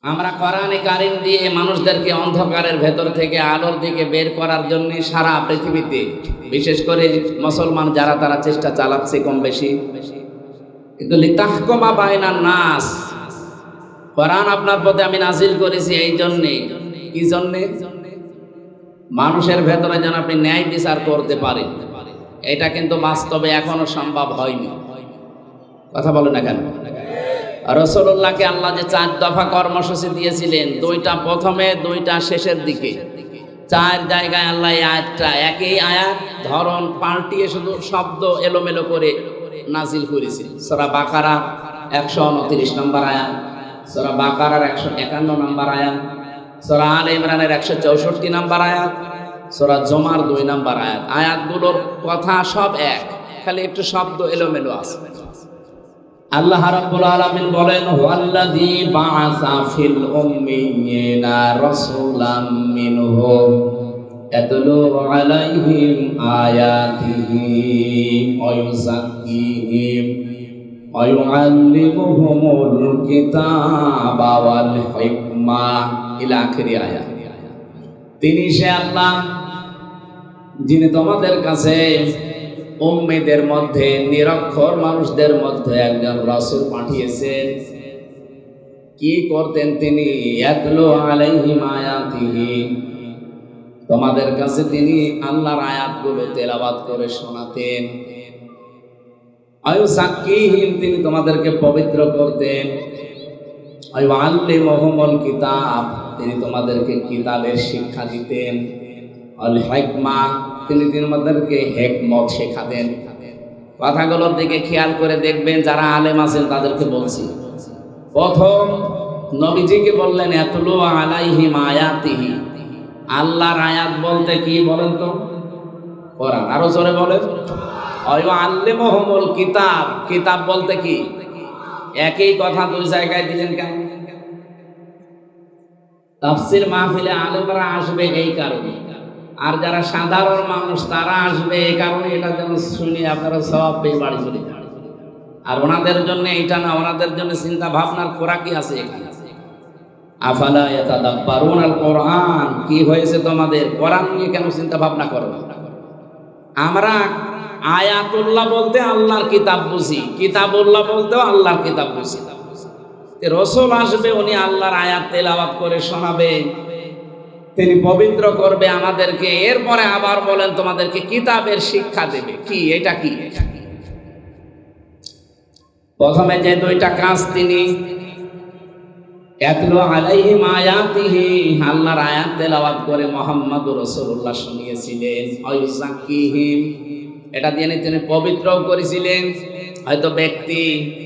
আমরা কোরআনে কারিম দিয়ে মানুষদেরকে অন্ধকারের ভেতর থেকে আলোর দিকে বের করার জন্য সারা পৃথিবীতে বিশেষ করে মুসলমান যারা তারা চেষ্টা চালাচ্ছে কম বেশি, কিন্তু লিতাহকুমা বাইনান নাস, কোরআন আপনার পথে আমি নাজিল করেছি এই জন্যে। কি জন্যে? মানুষের ভেতরে যেন আপনি ন্যায় বিচার করতে পারেন। এটা কিন্তু বাস্তবে এখনো সম্ভব হয়নি। কথা বলেন না কেন? রাসূলুল্লাহকে আল্লাহ যে 4 দফা কর্মসূচি দিয়েছিলেন, 2টা প্রথমে 2টা শেষের দিকে, 4 জায়গায় আল্লাহ এই আয়াতটা একই আয়াত ধরন পাল্টিয়ে শুধু শব্দ এলোমেলো করে নাজিল করেছে। সূরা বাকারা 129 নম্বর আয়াত, সূরা বাকারার 151 নম্বর আয়াত, সূরা আলে ইমরানের 164 নম্বর আয়াত, সূরা জুমার 2 নম্বর আয়াত। আয়াতগুলোর কথা সব এক, খালি একটু শব্দ এলোমেলো আছে। আল্লাহ রাব্বুল আলামিন বলেন, ওয়াল্লাযী বাআসা ফিল উম্মিয়িনা রাসূলাম মিনহুম ইয়াতলু আলাইহিম আয়াতিহি ওয়া ইউযাক্কিহিম ওয়া ইউআল্লিমুহুমুল কিতাবা ওয়াল হিকমা ইলা আখিরি আয়াত। তিনি সে আল্লাহ যিনি তোমাদের কাছে উম্মীদের মধ্যে, নিরক্ষর মানুষদের মধ্যে একজন রাসূল পাঠিয়েছেন। কি করতেন তিনি? ইয়াতলু আলাইহিম আয়াতিহি, তোমাদের কাছে তিনি আল্লাহর আয়াতগুলো তেলাওয়াত করে শোনাতেন। আয়ুযাক্কিহিম, তিনি তোমাদেরকে পবিত্র করতেন। আয়ুআল্লিমুহুমুল কিতাব, তিনি তোমাদেরকে কিতাবের শিক্ষা দিতেন। আল হিকমা, তিনি তোমাদেরকে হিকমত শেখাতেন। কথাগুলোর দিকে খেয়াল করে দেখবেন, যারা আলেম আছেন তাদেরকে বলছি। প্রথম নবীজিকে বললেন ইয়াতলু আলাইহিম আয়াতিহি, আল্লাহর আয়াত বলতে কি বলেন তো? কোরআন। আরো জোরে বলেন। আল্লিমুহুমুল কিতাব, কিতাব বলতে কি? একই কথা 2 জায়গায় দিলেন কেন? তাফসীর মাহফিলে আলেমরা আসবে এই কারণে, আর যারা সাধারণ মানুষ তারা আসবে এই কারণে, এটা যেন শুনে আপনারা সওয়াব পেয়ে বাড়ি চলে যান। আর ওনাদের জন্য এটা না, ওনাদের জন্য চিন্তা ভাবনার খোরাকি আছে এখানে। আফালা ইয়াতাদাব্বারুনাল কোরআন, কি হয়েছে তোমাদের? কোরআন নিয়ে কেন চিন্তা ভাবনা করো? আমরা আয়াতুল্লাহ বলতে আল্লাহর কিতাব বুঝি, কিতাবুল্লাহ বলতেও আল্লাহর কিতাব বুঝি। রাসূল আসবে, উনি আল্লাহর আয়াত তেলাওয়াত করে শোনাবে, তিনি পবিত্র করবে আমাদেরকে, এরপরে আবার বলেন তোমাদেরকে কিতাবের শিক্ষা দেবে। কি এটা? কি প্রথমে যে 2টা কাজ তিনি ইয়াতলু আলাইহিম আয়াতিহি, আল্লাহর আয়াত তেলাওয়াত করে মুহাম্মদুর রাসূলুল্লাহ শুনিয়েছিলেন। আয়ুযাক্কিহিম, এটা দিয়ে তিনি পবিত্রও করেছিলেন, হয়তো ব্যক্তি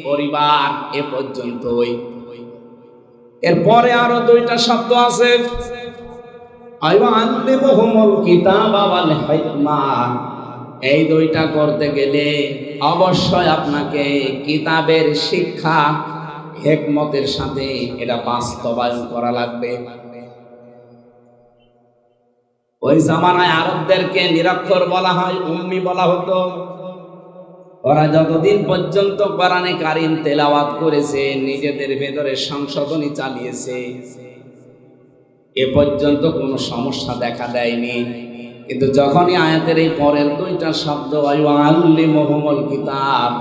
পরিবার এ পর্যন্তই। এরপরে আরো 2টা শব্দ আছে, আল্লিমুহুমুল কিতাবা ওয়াল হিকমা। এই 2টা করতে গেলে অবশ্যই আপনাকে কিতাবের শিক্ষা হিকমতের সাথে এটা বাস্তবায়ন করা লাগবে। ওই জামানায় আরবদেরকে নিরক্ষর বলা হয়, উম্মি বলা হতো। ওরা যতদিন পর্যন্ত কোরআনে কারিম তেলাওয়াত করেছে, নিজেদের ভেতরে সংশোধনী চালিয়েছে, এ পর্যন্ত কোনো সমস্যা দেখা দেয়নি। কিন্তু যখনই আয়াতের এই পরের 2টা শব্দ আল্লিমুহুমুল কিতাব,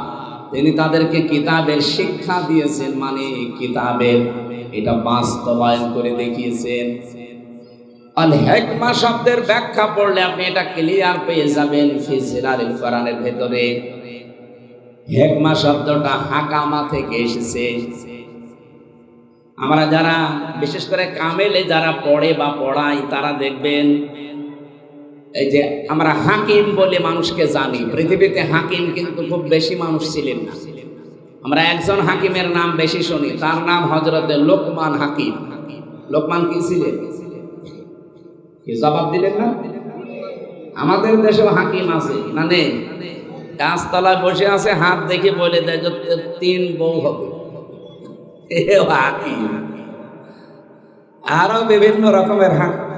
তিনি তাদেরকে কিতাবের শিক্ষা দিয়েছেন, মানে কিতাবের এটা বাস্তবায়ন করে দেখিয়েছেন। আল হিকমা শব্দের ব্যাখ্যা পড়লে আপনি এটা ক্লিয়ার পেয়ে যাবেন ফিজিলারিল কোরআনের ভেতরে। হিকমা শব্দটা হাকামা থেকে এসেছে। আমরা যারা বিশেষ করে কামেলে যারা পড়ে বা পড়াই, তারা দেখবেন এই যে আমরা হাকিম বলে মানুষকে জানি, পৃথিবীতে হাকিম কিন্তু খুব বেশি মানুষ ছিলেন না। আমরা একজন হাকিমের নাম বেশি শুনি, তার নাম হযরতে লোকমান হাকিম। লোকমান কি ছিলেন? কি জবাব দিলেন না? আমাদের দেশেও হাকিম আছে না? নেই? গাছতলায় বসে আছে, হাত দেখে বলে দেয় যে 3 বউ হবে, হাকিম। আরো বিভিন্ন রকমের হাকিম।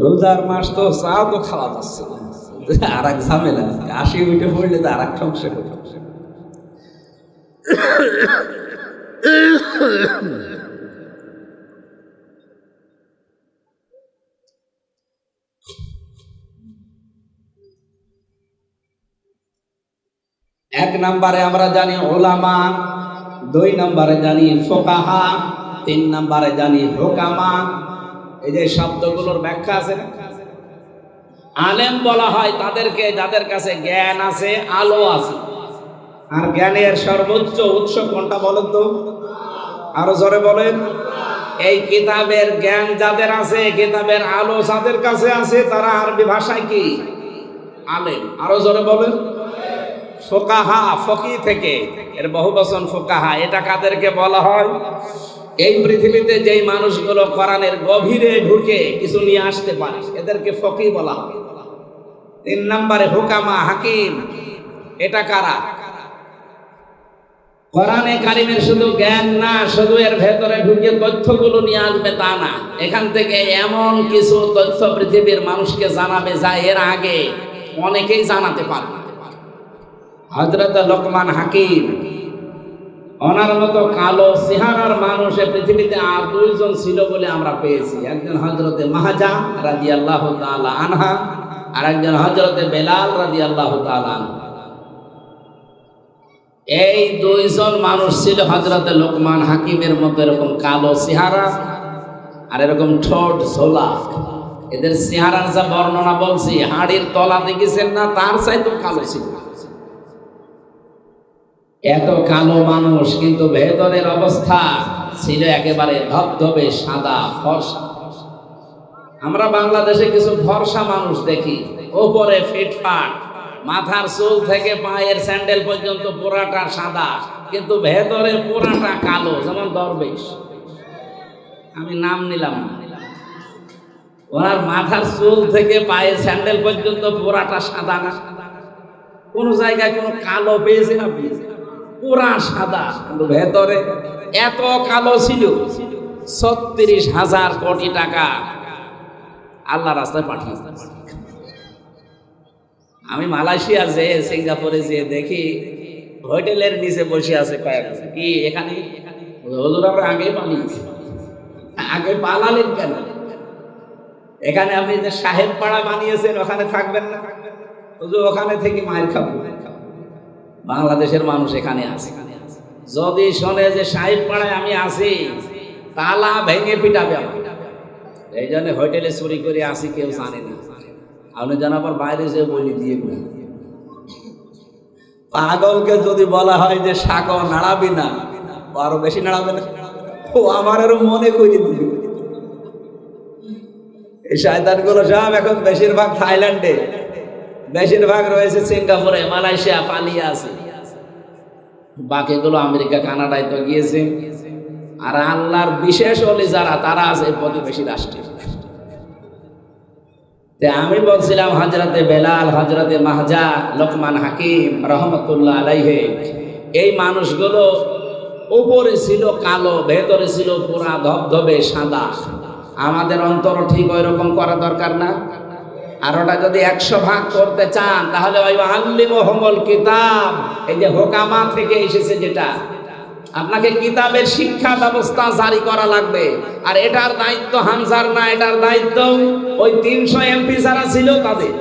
রোজার মাস তো চা তো খাওয়া যাচ্ছে না, আর এক ঝামেলা। 80 উঠে পড়লে তো আর এক সংসার। এক নম্বরে আমরা জানি উলামা, 2 নম্বরে জানি ফুকাহা, 3 নম্বরে জানি হুকামা। এই যে শব্দগুলোর ব্যাখ্যা আছে না, আলেম বলা হয় তাদেরকে যাদের কাছে জ্ঞান আছে, আলো আছে। আর জ্ঞানের সর্বোচ্চ উৎস কোনটা বলেন তো? আরো জোরে বলেন। এই কিতাবের জ্ঞান যাদের আছে, কিতাবের আলো যাদের কাছে আছে, তারা আরবি ভাষায় কি? আলেম। আরো জোরে বলেন। ফুকাহা, ফকি থেকে, এর বহুবচন ফুকাহা। এটা কাদেরকে বলা হয়? এই পৃথিবীতে যেই মানুষগুলো কোরআনের গভীরে ঢুকে কিছু নিয়ে আসতে পারে, এদেরকে ফকি বলা হয়। 3 নম্বরে হুকামা, হাকিম। এটা কারা? কোরআনে কারিমের শুধু জ্ঞান না, শুধু এর ভেতরে ঢুকে তথ্যগুলো নিয়ে আসবে তা না, এখান থেকে এমন কিছু তথ্য পৃথিবীর মানুষকে জানাবে যা এর আগে অনেকেই জানাতে পারে। হযরত লোকমান হাকিম, ওনার মতো কালো চেহারার মানুষ পৃথিবীতে আর 2 জন ছিল বলে আমরা পেয়েছি। একজন হযরতে মাহাজা রাদিয়াল্লাহু তাআলা আনহা, আর একজন হযরতে বেলাল রাদিয়াল্লাহু তাআলা আনহু। এই 2 জন মানুষ ছিল হযরতে লোকমান হাকিমের মতো এরকম কালো চেহারা আর এরকম ঠোঁট ঝোলা। এদের চেহারার যা বর্ণনা বলছি, হাড়ির তলা দেখেছেন না, তার চাইতে কালো ছিল। এত কালো মানুষ, কিন্তু ভেতরের অবস্থা ছিল একেবারে ধবধবে সাদা ফর্সা। আমরা বাংলাদেশে কিছু ফর্সা মানুষ দেখি, উপরে ফিটফাট, মাথার চুল থেকে পায়ের স্যান্ডেল পর্যন্ত পুরাটা সাদা, কিন্তু ভেতরে পুরাটা কালো, যেমন দরবেশ। আমি নাম নিলাম না। ওনার মাথার চুল থেকে পায়ের স্যান্ডেল পর্যন্ত পুরাটা সাদা না, কোন জায়গায় কোনো কালো পেয়েছেন আপনি? পুরা সাদা, কিন্তু ভেতরে এত কালো ছিল। 36,000 কোটি টাকা আল্লাহ রাস্তায় পাঠিয়েছে। আমি মালয়েশিয়া যে, সিঙ্গাপুরে যে দেখি, হোটেলের নিচে বসে আছে কয়েকজন। কি এখানে হুজুর আমরা আগে পালিয়েছি। আগে পালালেন কেন? এখানে আপনি যে সাহেব পাড়া বানিয়েছেন, ওখানে থাকবেন না হুজুর? ওখানে থেকে মায়ের খাবো। বাংলাদেশের মানুষ এখানে আছে, যদি শোনে যে সাহেব পাড়ায় আমি আছি, তালা ভেঙে পিটাবে আমার। এই জন্য হোটেলে চুরি করে আসি, কেউ জানে না। আপনি জানাবার বাইরে যে বলি দিয়ে না। পাগলকে যদি বলা হয় যে শাক নাড়াবি না, আরো বেশি নাড়াবে না, ও আমার আরো মনে করে দিবি। এই শয়তান গুলো সব এখন বেশিরভাগ থাইল্যান্ডে, বেশিরভাগ রয়েছে সিঙ্গাপুরে, মালয়েশিয়া, পালিয়ে আছে। বাকিগুলো আমেরিকা, কানাডায় তো গিয়েছে। আর আল্লাহর বিশেষ ওলি যারা, তারা আছে প্রতিবেশী রাষ্ট্রে। আমি বলছিলাম হযরতে বেলাল, হযরতে মাহজা, লোকমান হাকিম রহমতুল্লাহ আলাইহি, এই মানুষগুলো উপরে ছিল কালো, ভেতরে ছিল পুরা ধবধবে সাদা। আমাদের অন্তর ঠিক ওই রকম করা দরকার না? আর ওটা যদি 100 ভাগ করতে চান, তাহলে ওই আল্লিমুহুমুল কিতাব, এই যে হুকামা থেকে এসেছে, যেটা আপনাকে কিতাবের শিক্ষা ব্যবস্থা জারি করা লাগবে। আর এটার দায়িত্ব হামজার না, এটার দায়িত্ব ওই 300 এমপি যারা ছিল তাদের।